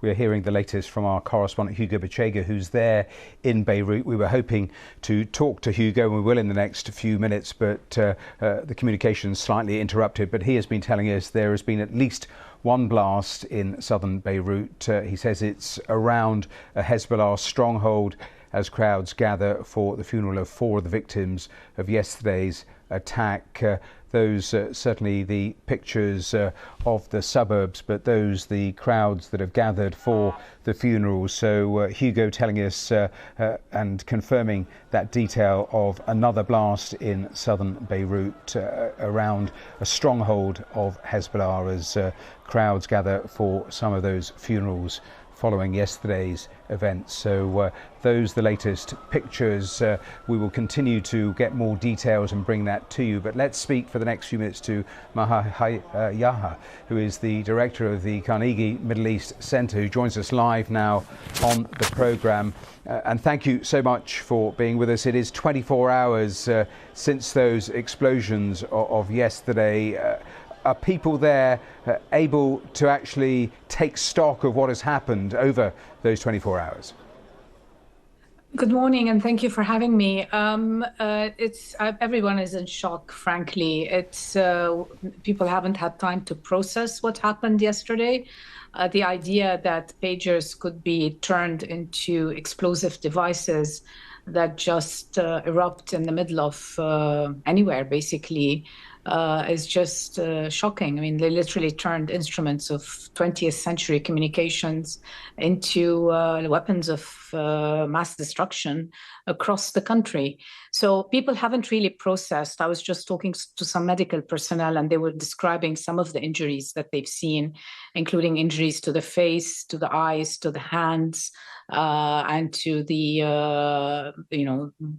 We're hearing the latest from our correspondent Hugo Bachega, who's there in Beirut. We were hoping to talk to Hugo, and we will in the next few minutes, but the communication's slightly interrupted. But he has been telling us there has been at least one blast in southern Beirut. He says it's around a Hezbollah stronghold as crowds gather for the funeral of 4 of the victims of yesterday's attack. Those certainly the pictures of the suburbs, but those the crowds that have gathered for the funeral. So Hugo telling us and confirming that detail of another blast in southern Beirut around a stronghold of Hezbollah as crowds gather for some of those funerals following yesterday's events. So those the latest pictures. We will continue to get more details and bring that to you. But let's speak for the next few minutes to Maha Yaha, who is the director of the Carnegie Middle East Centre, who joins us live now on the programme. And thank you so much for being with us. It is 24 hours since those explosions of yesterday. Are people there able to actually take stock of what has happened over those 24 hours? Good morning, and thank you for having me. Everyone is in shock, frankly. People haven't had time to process what happened yesterday. The idea that pagers could be turned into explosive devices that just erupt in the middle of anywhere, basically, is just shocking. I mean, they literally turned instruments of 20th century communications into weapons of mass destruction across the country. So people haven't really processed. I was just talking to some medical personnel, and they were describing some of the injuries that they've seen, including injuries to the face, to the eyes, to the hands, and to the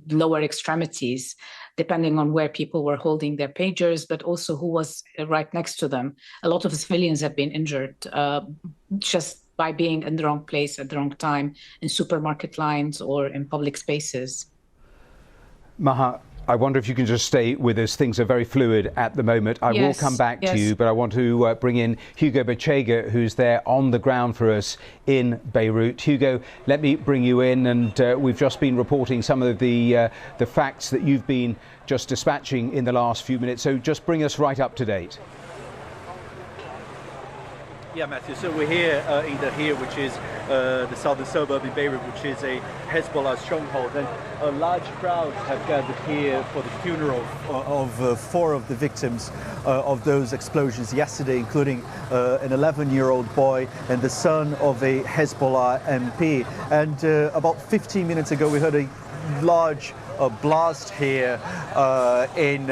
lower extremities, depending on where people were holding their pagers, but also who was right next to them. A lot of civilians have been injured just by being in the wrong place at the wrong time, in supermarket lines or in public spaces. Maha, I wonder if you can just stay with us. Things are very fluid at the moment. I will come back to you, but I want to bring in Hugo Bachega, who's there on the ground for us in Beirut. Hugo, let me bring you in, and we've just been reporting some of the facts that you've been just dispatching in the last few minutes. So just bring us right up to date. Yeah, Matthew. So we're here in Dahir, which is the southern suburb in Beirut, which is a Hezbollah stronghold. And large crowds have gathered here for the funeral of 4 of the victims of those explosions yesterday, including an 11-year-old boy and the son of a Hezbollah MP. And about 15 minutes ago, we heard a large blast here in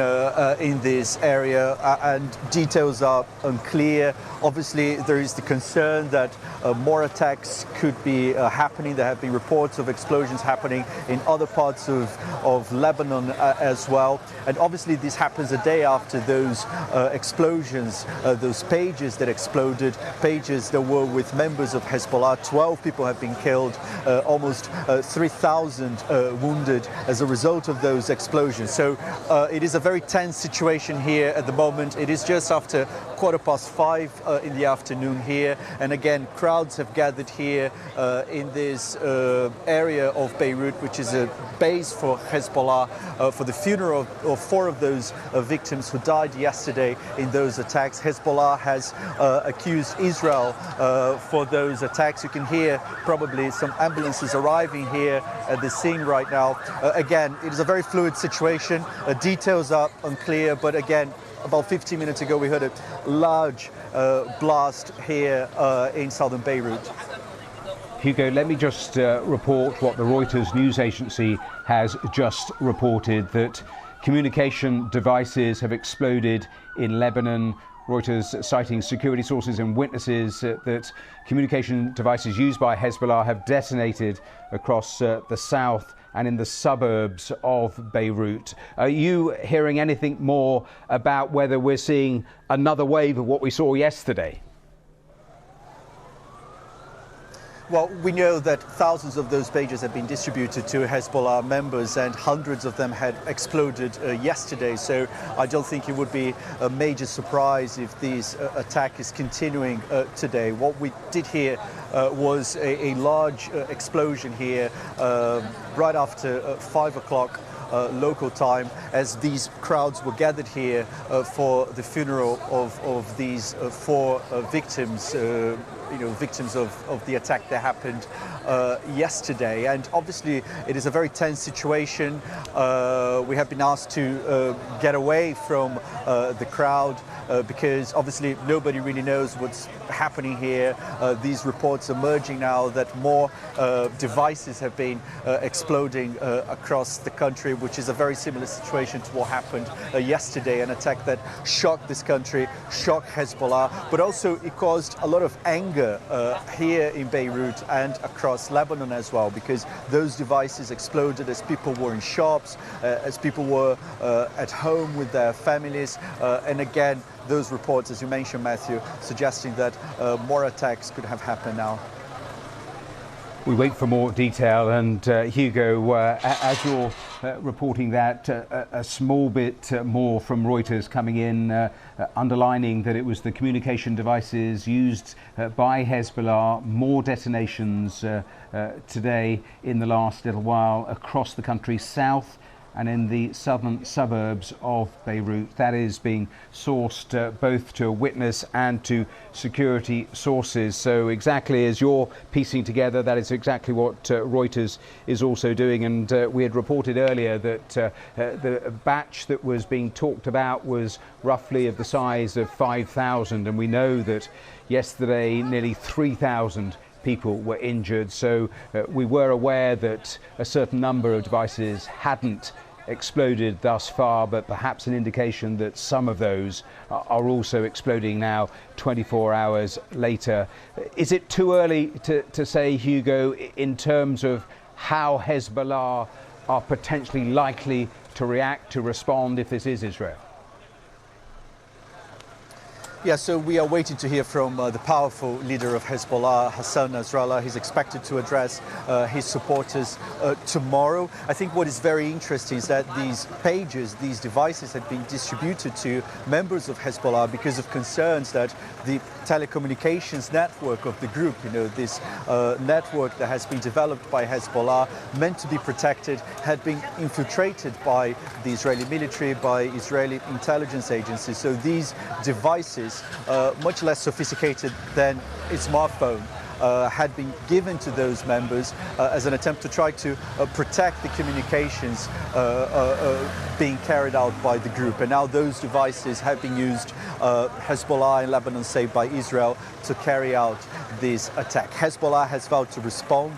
this area, and details are unclear. Obviously, there is the concern that more attacks could be happening. There have been reports of explosions happening in other parts of Lebanon as well. And obviously, this happens a day after those explosions, those pages that exploded, pages that were with members of Hezbollah. 12 people have been killed, almost 3,000 wounded as a result of those explosions. So it is a very tense situation here at the moment. It is just after 5:15 in the afternoon here, and again crowds have gathered here in this area of Beirut, which is a base for Hezbollah, for the funeral of 4 of those victims who died yesterday in those attacks. Hezbollah has accused Israel for those attacks. You can hear probably some ambulances arriving here at the scene right now. Again, it is a very fluid situation. Details are unclear, but again, about 15 minutes ago, we heard a large blast here in southern Beirut. Hugo, let me just report what the Reuters news agency has just reported, that communication devices have exploded in Lebanon. Reuters citing security sources and witnesses that communication devices used by Hezbollah have detonated across the south and in the suburbs of Beirut. Are you hearing anything more about whether we're seeing another wave of what we saw yesterday? Well, we know that thousands of those pages have been distributed to Hezbollah members and hundreds of them had exploded yesterday. So I don't think it would be a major surprise if this attack is continuing today. What we did hear was a large explosion here right after 5 o'clock local time, as these crowds were gathered here for the funeral of these 4 victims, victims of the attack that happened yesterday. And obviously it is a very tense situation. We have been asked to get away from the crowd because obviously nobody really knows what's happening here. These reports emerging now that more devices have been exploding across the country, which is a very similar situation to what happened yesterday, an attack that shocked this country, shocked Hezbollah, but also it caused a lot of anger here in Beirut and across Lebanon as well, because those devices exploded as people were in shops, as people were at home with their families, and again, those reports, as you mentioned, Matthew, suggesting that more attacks could have happened now. We wait for more detail, and Hugo, as you're reporting that, a small bit more from Reuters coming in, underlining that it was the communication devices used by Hezbollah, more detonations today in the last little while across the country, south and in the southern suburbs of Beirut. That is being sourced both to a witness and to security sources. So exactly as you're piecing together, that is exactly what Reuters is also doing. And we had reported earlier that the batch that was being talked about was roughly of the size of 5,000. And we know that yesterday nearly 3,000 people were injured. So we were aware that a certain number of devices hadn't exploded thus far, but perhaps an indication that some of those are also exploding now 24 hours later. Is it too early to say, Hugo, in terms of how Hezbollah are potentially likely to react, to respond if this is Israel? Yeah, so we are waiting to hear from the powerful leader of Hezbollah, Hassan Nasrallah. He's expected to address his supporters tomorrow. I think what is very interesting is that these pages, these devices had been distributed to members of Hezbollah because of concerns that the telecommunications network of the group, this network that has been developed by Hezbollah, meant to be protected, had been infiltrated by the Israeli military, by Israeli intelligence agencies. So these devices, much less sophisticated than a smartphone, had been given to those members as an attempt to try to protect the communications being carried out by the group. And now those devices have been used, Hezbollah in Lebanon, say by Israel, to carry out this attack. Hezbollah has vowed to respond.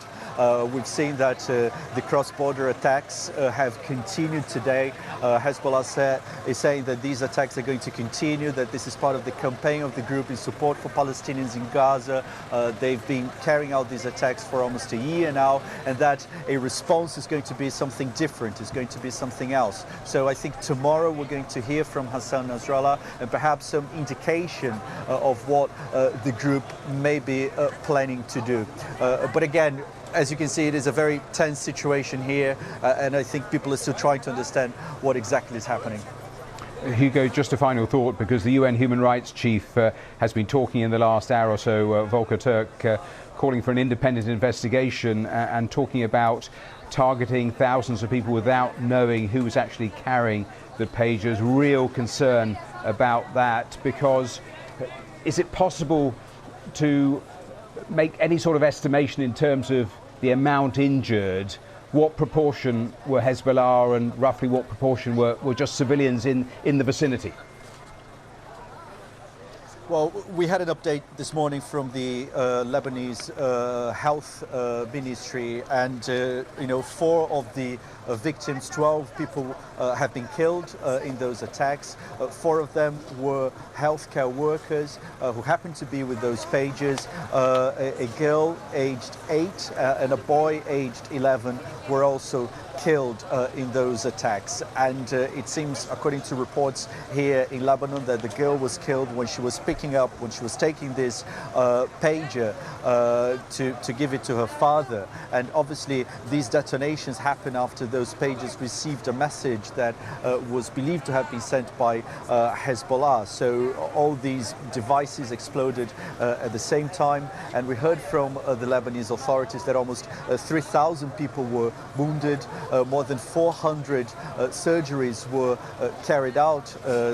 We've seen that the cross-border attacks have continued today. Hezbollah is saying that these attacks are going to continue, that this is part of the campaign of the group in support for Palestinians in Gaza. They've been carrying out these attacks for almost a year now, and that a response is going to be something different, is going to be something else. So I think tomorrow we're going to hear from Hassan Nasrallah and perhaps some indication of what the group may be planning to do. But again, as you can see, it is a very tense situation here, and I think people are still trying to understand what exactly is happening. Hugo, just a final thought, because the UN Human Rights Chief has been talking in the last hour or so, Volker Turk, calling for an independent investigation and talking about targeting thousands of people without knowing who was actually carrying the pages. Real concern about that, because is it possible to make any sort of estimation in terms of the amount injured? What proportion were Hezbollah and roughly what proportion were just civilians in the vicinity? Well, we had an update this morning from the Lebanese health ministry, and 4 of the victims, 12 people have been killed in those attacks. 4 of them were healthcare workers who happened to be with those pages. A girl aged 8 and a boy aged 11 were also killed in those attacks. And it seems, according to reports here in Lebanon, that the girl was killed when she was taking this pager to give it to her father. And obviously these detonations happen after those pagers received a message that was believed to have been sent by Hezbollah. So all these devices exploded at the same time, and we heard from the Lebanese authorities that almost 3,000 people were wounded. More than 400 surgeries were carried out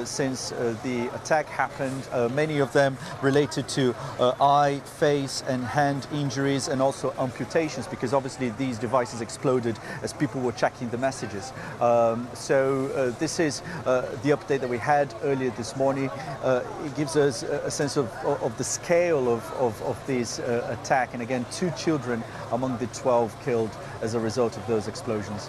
since the attack happened, many of them related to eye, face and hand injuries, and also amputations, because obviously these devices exploded as people were checking the messages. So this is the update that we had earlier this morning. It gives us a sense of the scale of this attack, and again 2 children among the 12 killed as a result of those explosions.